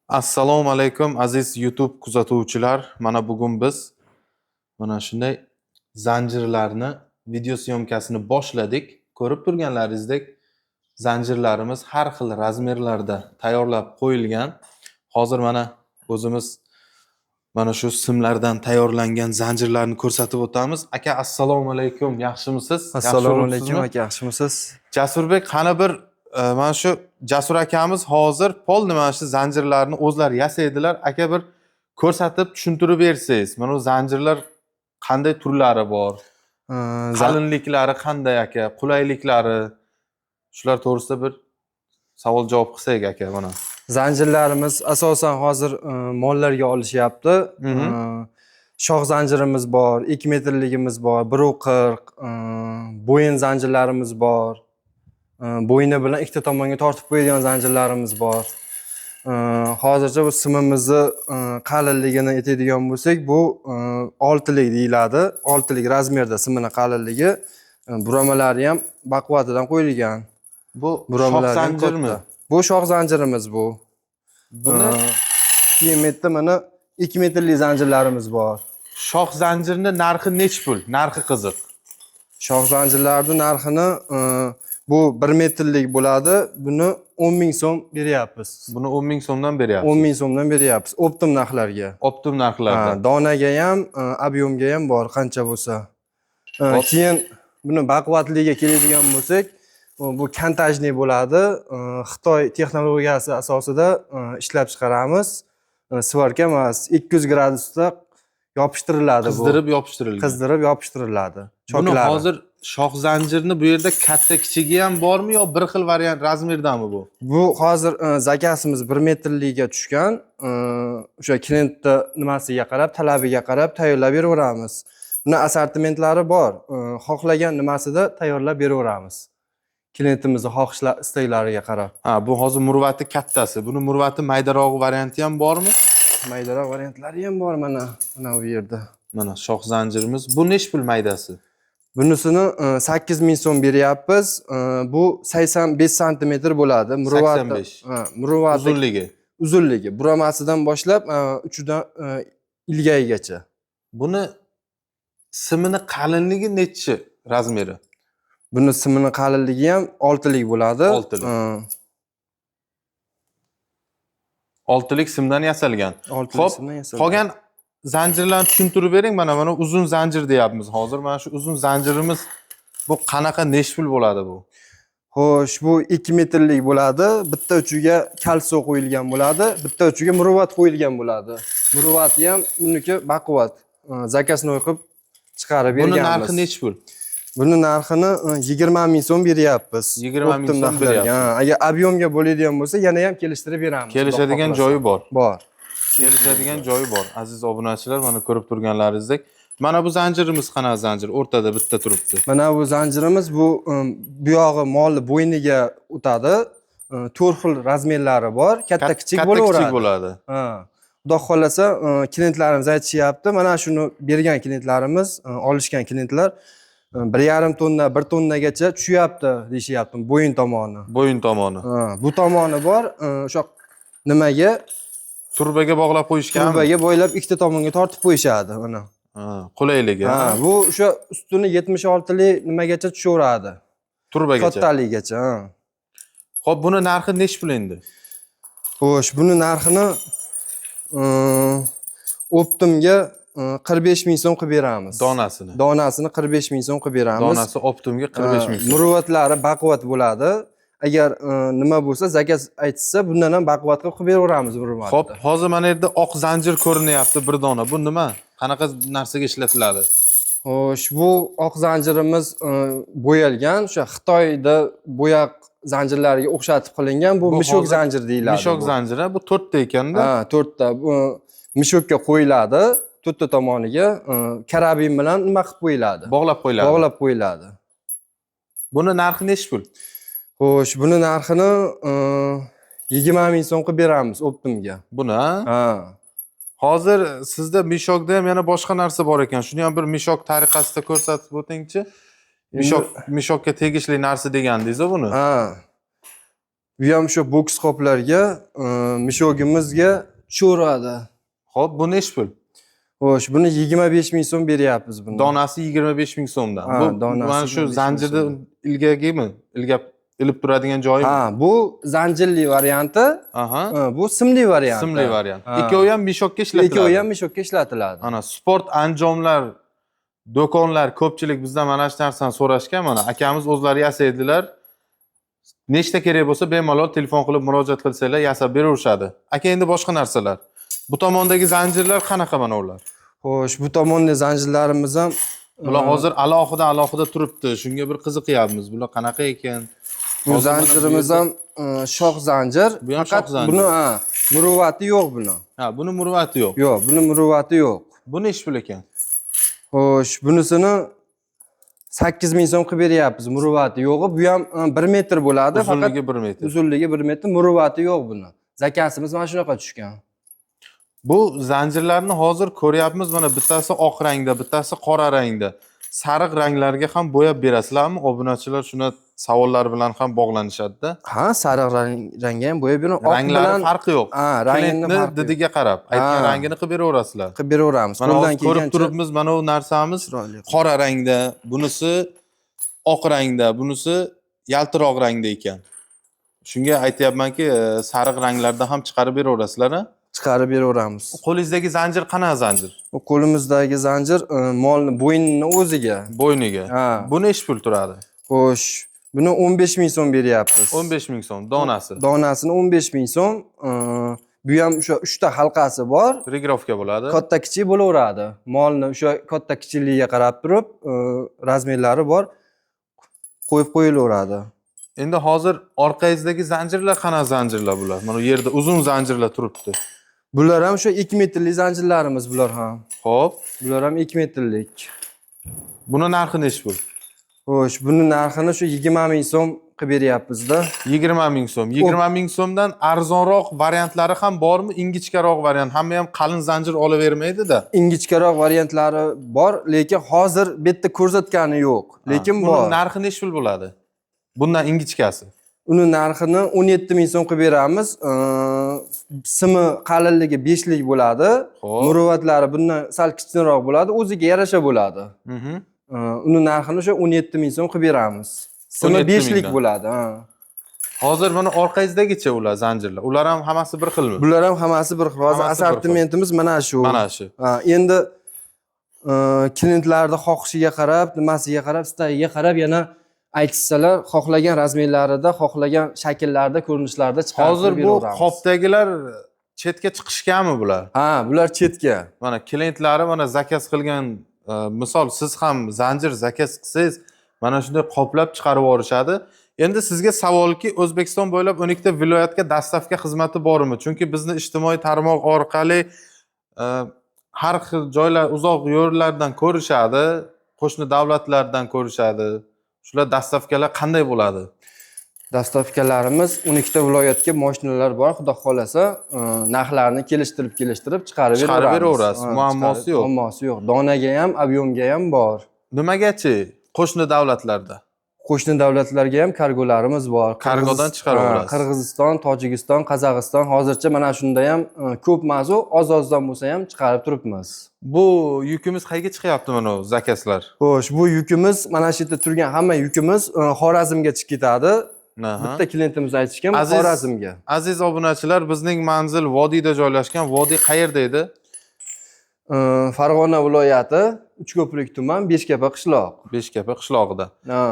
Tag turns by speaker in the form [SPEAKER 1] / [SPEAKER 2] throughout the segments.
[SPEAKER 1] Assalomu alaykum aziz YouTube kuzatuvchilar. Mana bugun biz mana shunday zanjirlarni video syomkasini boshladik. Ko'rib turganlaringizdek, zanjirlarimiz har xil razmerlarda tayyorlab qo'yilgan. Hozir mana o'zimiz mana shu simlardan tayyorlangan zanjirlarni ko'rsatib o'tamiz. Aka, assalomu alaykum. Yaxshimisiz?
[SPEAKER 2] Assalomu alaykum aka, yaxshimisiz?
[SPEAKER 1] Jasurbek, qani bir mana shu Jasur akamiz hozir polni mana shu zanjirlarni o'zlari yasaydilar. Aka, bir ko'rsatib tushuntirib bersangiz. Mana bu zanjirlar qanday turlari bor? Qalinliklari qanday aka? Qulayliklari? Shular to'g'risida bir savol javob qilsak aka mana.
[SPEAKER 2] Zanjirlarimiz asosan hozir mollarga olishyapti. Shox zanjirimiz bor, 2 metrligimiz bor, 1.40, bo'yin zanjirlarimiz bor. Bo'yni bilan ikkita tomonga tortib qo'yadigan zanjirlarimiz bor. Hozircha bu simimizni qalinligini aytadigan bo'lsak, bu 6 lik deyiladi. 6 lik razmerda simini qalinligi. Buramalari ham baquvvatidan qo'yilgan.
[SPEAKER 1] Bu shox zanjirmi?
[SPEAKER 2] Bu shox zanjirimiz bu. Buni keyin metda mana 2 metrlik zanjirlarimiz bor.
[SPEAKER 1] Shox zanjirni narxi nech pul? Narxi qiziq.
[SPEAKER 2] Shox zanjirlarning narxini bu 1 metrlik bo'ladi. Buni 10 ming so'm beryapmiz.
[SPEAKER 1] Buni 10 ming so'mdan beryapsiz.
[SPEAKER 2] 10 ming so'mdan beryapmiz. Optim narxlarga.
[SPEAKER 1] Optim narxlarda.
[SPEAKER 2] Donaga ham, ob'yomga ham bor, qancha bo'lsa. Keyin buni baquvvatligiga keladigan bo'lsak, bu kontajniy bo'ladi. Xitoy texnologiyasi asosida ishlab chiqaramiz. Svarka emas, 200 gradusda yopishtiriladi bu.
[SPEAKER 1] Qizdirib yopishtirilgan.
[SPEAKER 2] Qizdirib yopishtiriladi.
[SPEAKER 1] Buni hozir shox zanjirni bu yerda katta kichigi ham bormi yo bir xil variant razmerdami bu?
[SPEAKER 2] Bu hozir zakasimiz 1 metrligiga tushgan. O'sha klientni nimasiga qarab, talabiga qarab tayyorlab beraveramiz. Buni assortimentlari bor. Xohlagan nimasida tayyorlab beraveramiz. Klientimizning xohishlari, istaklariga qarab.
[SPEAKER 1] Bu hozir murvati kattasi. Buni murvati maydaroq varianti ham bormi?
[SPEAKER 2] Maydaroq variantlari ham bor mana bu yerda.
[SPEAKER 1] Mana shox zanjirimiz. Bu nech pul maydasi?
[SPEAKER 2] Bunisini 8 ming so'm beryapmiz. Bu 85 sm bo'ladi. Muruvvati.
[SPEAKER 1] 85. Uzunligi.
[SPEAKER 2] Uzunligi. Buramasidan boshlab uchidan ilgayigacha.
[SPEAKER 1] Buni simini qalinligi nechi razmeri?
[SPEAKER 2] Buni simini qalinligi ham 6 lik bo'ladi.
[SPEAKER 1] 6 lik. 6 lik simdan yasalgan. Xo'p, qolgan zanjirlarni tushuntirib bering. Mana uzun zanjir deyapmiz hozir. Mana shu uzun zanjirimiz bu qanaqa nech pul bo'ladi bu?
[SPEAKER 2] Xo'sh, bu 2 metrlik bo'ladi. Bitta uchiga kalso qo'yilgan bo'ladi, bitta uchiga muruvvat qo'yilgan bo'ladi. Muruvvati ham uniki baquvvat. Zakasini o'qib chiqarib berganmiz.
[SPEAKER 1] Buni narxi nech pul?
[SPEAKER 2] Buni narxini 20 ming so'm beryapmiz.
[SPEAKER 1] 20 ming so'm beryapsiz.
[SPEAKER 2] Agar ob'yomga bo'ladigan bo'lsa, yana ham kelishtirib beramiz.
[SPEAKER 1] Kelishadigan joyi bor.
[SPEAKER 2] Bor.
[SPEAKER 1] Kelishadigan joyi bor. Aziz obunachilar, mana ko'rib turganlaringizdek. Mana bu zanjirimiz qanaqa zanjir? O'rtada bitta turibdi.
[SPEAKER 2] Mana bu zanjirimiz bu yog'i molni bo'yniga o'tadi. 4 xil razmerlari bor. Katta kichik bo'laveradi.
[SPEAKER 1] Katta kichik bo'ladi.
[SPEAKER 2] Xudo xolasa, klientlarimiz aytishyapti. Mana shuni bergan klientlarimiz, olishgan klientlar 1,5 tonna, 1 tonnagacha tushyapti deyishyapti, bo'yin tomoni.
[SPEAKER 1] Bo'yin tomoni.
[SPEAKER 2] Bu tomoni bor. O'sha nimaga?
[SPEAKER 1] Turbaga bog'lab qo'yishgan.
[SPEAKER 2] Turbaga bo'ylab ikkita tomonga tortib qo'yishadi mana.
[SPEAKER 1] Qulayligi.
[SPEAKER 2] Bu o'sha ustuni 76 lik nimagacha tushaveradi.
[SPEAKER 1] Turbagacha.
[SPEAKER 2] Kattaligigacha.
[SPEAKER 1] Xo'p, buni narxi nech pul endi?
[SPEAKER 2] Xo'sh, buni narxini Optimga 45 ming so'm qilib beramiz.
[SPEAKER 1] Donasini.
[SPEAKER 2] Donasini 45 ming so'm qilib beramiz.
[SPEAKER 1] Donasi Optimga 45 ming so'm.
[SPEAKER 2] Muruvvatlari baquvvat bo'ladi. Agar nima bo'lsa, zakas aytsa, bundan ham baquvvat qilib beraveramiz muruvvatni.
[SPEAKER 1] Xo'p, hozir mana yerda oq zanjir ko'rinyapti bir dona. Bu nima? Qanaqa narsaga ishlatiladi?
[SPEAKER 2] Xo'sh, bu oq zanjirimiz bo'yalgan, o'sha Xitoyda bo'yaq zanjirlariga o'xshatib qilingan. Bu mishok zanjir deyiladi.
[SPEAKER 1] Mishok zanjiri, bu 4 ta ekanda.
[SPEAKER 2] 4 ta. Bu mishokka qo'yiladi. 4 ta tomoniga karabin bilan nima qilib qo'yiladi?
[SPEAKER 1] Bog'lab qo'yiladi.
[SPEAKER 2] Bog'lab qo'yiladi.
[SPEAKER 1] Buni narxi nech pul?
[SPEAKER 2] Xo'sh, buni narxini 20 ming so'm qilib beramiz Optimga.
[SPEAKER 1] Buni? Hozir sizda mishokda ham yana boshqa narsa bor ekan. Shuni ham bir mishok tariqasida ko'rsatib o'tingchi. Mishokka tegishli narsa degandingiz-ku buni.
[SPEAKER 2] Bu ham shu boks qoplarga, mishogimizga tushiradi.
[SPEAKER 1] Xo'p, bu nechi pul?
[SPEAKER 2] Xo'sh, buni 25 ming so'm beryapmiz buni.
[SPEAKER 1] Donasi 25 ming so'mdan.
[SPEAKER 2] Ha,
[SPEAKER 1] Bu
[SPEAKER 2] donasi
[SPEAKER 1] mana shu
[SPEAKER 2] 25 ming
[SPEAKER 1] zanjirda ilgagimi? Ilib turadigan joyimi?
[SPEAKER 2] Ha, bu zanjirli varianti,
[SPEAKER 1] Aha.
[SPEAKER 2] bu simli varianti.
[SPEAKER 1] Simli variant.
[SPEAKER 2] Ha.
[SPEAKER 1] Ikkovi ham mishokka ishlatiladi.
[SPEAKER 2] Ikkovi ham mishokka ishlatiladi.
[SPEAKER 1] Ana sport anjomlar, do'konlar ko'pchilik bizdan mana shu narsani so'rashgan. Mana akamiz o'zlari yasaydilar. Nechta kerak bo'lsa bemalol telefon qilib murojaat qilsanglar yasab beraverishadi. Aka, endi boshqa narsalar. Bu tomondagi zanjirlar qanaqa mana ular?
[SPEAKER 2] Xo'sh, bu tomonda zanjirlarimiz ham
[SPEAKER 1] Bular hozir alohida turibdi. Shunga bir qiziqyapmiz. Bular qanaqa ekan?
[SPEAKER 2] bu zanjirimiz ham shox zanjir.
[SPEAKER 1] Bu ham
[SPEAKER 2] Faqat
[SPEAKER 1] shox zanjir.
[SPEAKER 2] buni muruvvati yo'q buni.
[SPEAKER 1] Ha, buni muruvvati yo'q.
[SPEAKER 2] Yo'q, buni muruvvati yo'q.
[SPEAKER 1] Bu nechi pul ekan?
[SPEAKER 2] Xo'sh, bunisini 8 ming so'm qilib beryapmiz. Muruvvati yo'g'i. Bu ham 1 metr bo'ladi, faqat
[SPEAKER 1] Uzunligi 1 metr.
[SPEAKER 2] uzunligi 1 metr, muruvvati yo'q buni. Zakasimiz mana shunaqa tushgan.
[SPEAKER 1] Bu zanjirlarni hozir ko'ryapmiz, mana bittasi oq rangda, bittasi qora rangda. Sariq ranglarga ham bo'yab berasizlarmi? Obunachilar shuna savollar bilan ham bog'lanishadi-da.
[SPEAKER 2] Ha, sariq rangga ham bo'yab beraman.
[SPEAKER 1] Ranglari farqi yo'q.
[SPEAKER 2] Ha, rangini
[SPEAKER 1] Klientni
[SPEAKER 2] farqi yo'q.
[SPEAKER 1] didiga qarab, aytgan
[SPEAKER 2] Ha.
[SPEAKER 1] rangini qilib beraverasizlar.
[SPEAKER 2] Qilib beraveramiz.
[SPEAKER 1] Mana
[SPEAKER 2] Qo'ldan
[SPEAKER 1] hozir ko'rib
[SPEAKER 2] kelgancha
[SPEAKER 1] turibmiz, mana bu narsamiz
[SPEAKER 2] chiroyli.
[SPEAKER 1] qora rangda, bunisi oq rangda, bunisi yaltiroq rangda ekan. Shunga aytayapmanki, sariq ranglarda ham chiqarib beraverasizlar-a?
[SPEAKER 2] Chiqarib beraveramiz.
[SPEAKER 1] Qo'lingizdagi zanjir qanaqa zanjir?
[SPEAKER 2] Bu qo'limizdagi zanjir molni bo'ynini o'ziga.
[SPEAKER 1] Bo'yniga.
[SPEAKER 2] Ha.
[SPEAKER 1] Bu nechi pul turadi?
[SPEAKER 2] Xo'sh, buni 15 ming so'm beryapmiz.
[SPEAKER 1] 15 ming so'm donasi.
[SPEAKER 2] Donasini 15 ming so'm. Bu ham o'sha 3 ta halqasi bor.
[SPEAKER 1] Regrovka bo'ladi.
[SPEAKER 2] Katta kichik bo'laveradi. Molni o'sha katta kichikligiga qarab turib, razmerlari bor. Qo'yib qo'yilaveradi.
[SPEAKER 1] Endi hozir orqangizdagi zanjirlar qanaqa zanjirlar bular? Mana bu yerda uzun zanjirlar turibdi.
[SPEAKER 2] Bular ham o'sha 2 metrlik zanjirlarimiz bular ham.
[SPEAKER 1] Xo'p,
[SPEAKER 2] Bular ham 2 metrlik.
[SPEAKER 1] buni narxi nechi pul?
[SPEAKER 2] Xo'sh, buni narxini shu 20 ming so'm qilib beryapmiz-da.
[SPEAKER 1] 20 ming so'm. 20 ming so'mdan arzonroq variantlari ham bormi? Ingichkaroq variant. Hamma ham qalin zanjir olavermaydi-da.
[SPEAKER 2] Ingichkaroq variantlari bor, lekin hozir bu yerda ko'rsatgani yo'q. Lekin bor.
[SPEAKER 1] Buni narxi nechi pul bo'ladi? Bundan ingichkasi.
[SPEAKER 2] Uni narxini 17 ming so'm qilib beramiz. Simi qalinligi 5 lik bo'ladi.
[SPEAKER 1] Xo'p.
[SPEAKER 2] Muruvvatlari bundan sal kichikroq bo'ladi, o'ziga yarasha bo'ladi. Uni narxini o'sha 17 ming so'm qilib beramiz. Simi
[SPEAKER 1] 17
[SPEAKER 2] 5 lik
[SPEAKER 1] mingdan.
[SPEAKER 2] bo'ladi,
[SPEAKER 1] Hozir mana orqangizdagicha ular zanjirlar. Ular ham hammasi bir xilmi?
[SPEAKER 2] Bular ham hammasi bir xil. Hozir
[SPEAKER 1] Hammasi bir xil.
[SPEAKER 2] assortimentimiz mana shu.
[SPEAKER 1] Mana shu.
[SPEAKER 2] Endi klientlarning xohishiga qarab, nimasiga qarab, istagiga qarab yana aytsalar, xohlagan razmerlarida, xohlagan shakllarda, ko'rinishlarda chiqarib
[SPEAKER 1] Hozir bu
[SPEAKER 2] beraveramiz.
[SPEAKER 1] qopdagilar chetga chiqishganmi bular?
[SPEAKER 2] Ha, bular chetga.
[SPEAKER 1] Mana klientlari mana zakaz qilgan, misol siz ham zanjir zakaz qilsangiz, mana shunday qoplab chiqarib yuborishadi. Endi sizga savolki, O'zbekiston bo'ylab 12 ta viloyatga dastavka xizmati bormi? Chunki bizni ijtimoiy tarmoq orqali har xil joylar, uzoq yo'llardan ko'rishadi, qo'shni davlatlardan ko'rishadi. Shular dastavkalar qanday bo'ladi?
[SPEAKER 2] Dastavkalarimiz 12 ta viloyatga mashinalar bor, xudo xolasa, narxlarni kelishtirib chiqarib
[SPEAKER 1] beraverasiz. Muammosi yo'q.
[SPEAKER 2] Muammosi yo'q. Donaga ham, obyomga ham bor.
[SPEAKER 1] Nimagachi? Qo'shni davlatlarda.
[SPEAKER 2] Qo'shni davlatlarga ham kargolarimiz bor.
[SPEAKER 1] Kargodan chiqaraverasiz.
[SPEAKER 2] Qirg'iziston, Tojikiston, Qozog'iston, hozircha mana shunda ham ko'p mazu, oz-ozdan bo'lsa ham chiqarib turibmiz.
[SPEAKER 1] Bu yukimiz qayerga chiqyapti mana bu zakazlar?
[SPEAKER 2] Xo'sh, bu yukimiz mana shu yerda turgan hamma yukimiz Xorazmga chiqib ketadi. Bitta klientimiz aytishgan, Xorazmga.
[SPEAKER 1] Aziz obunachilar, bizning manzil vodiyda joylashgan. Vodiy qayerda edi?
[SPEAKER 2] Farg'ona viloyati, Uchko'prik tuman, Beshkapa qishloq.
[SPEAKER 1] Beshkapa qishlog'ida.
[SPEAKER 2] Ha.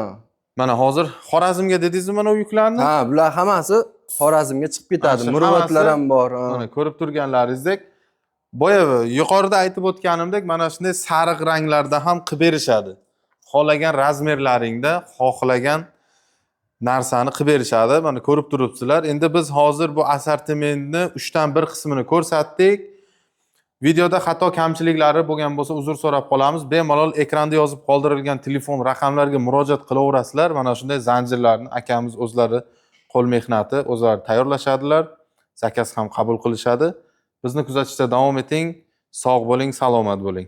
[SPEAKER 1] Mana hozir Xorazmga dedingizmi mana bu yuklarni?
[SPEAKER 2] Ha, bular hammasi Xorazmga chiqib ketadi.
[SPEAKER 1] Shu
[SPEAKER 2] Muruvvatlar ham bor.
[SPEAKER 1] Mana ko'rib turganlaringizdek, boya yuqorida aytib o'tganimdek, mana shunday sariq ranglarda ham qilib berishadi. Xohlagan razmerlaringda, xohlagan narsani qilib berishadi. Mana ko'rib turibsizlar. Endi biz hozir bu assortimentni 3 dan 1 qismini ko'rsatdik. Videoda xato kamchiliklari bo'lgan bo'lsa uzr so'rab qolamiz. Bemalol ekranda yozib qoldirilgan telefon raqamlariga murojaat qilaverasizlar. Mana shunday zanjirlarni akamiz o'zlari qo'l mehnati, o'zlari tayyorlashadilar. Zakaz ham qabul qilishadi. Bizni kuzatishda davom eting. Sog' bo'ling, salomat bo'ling.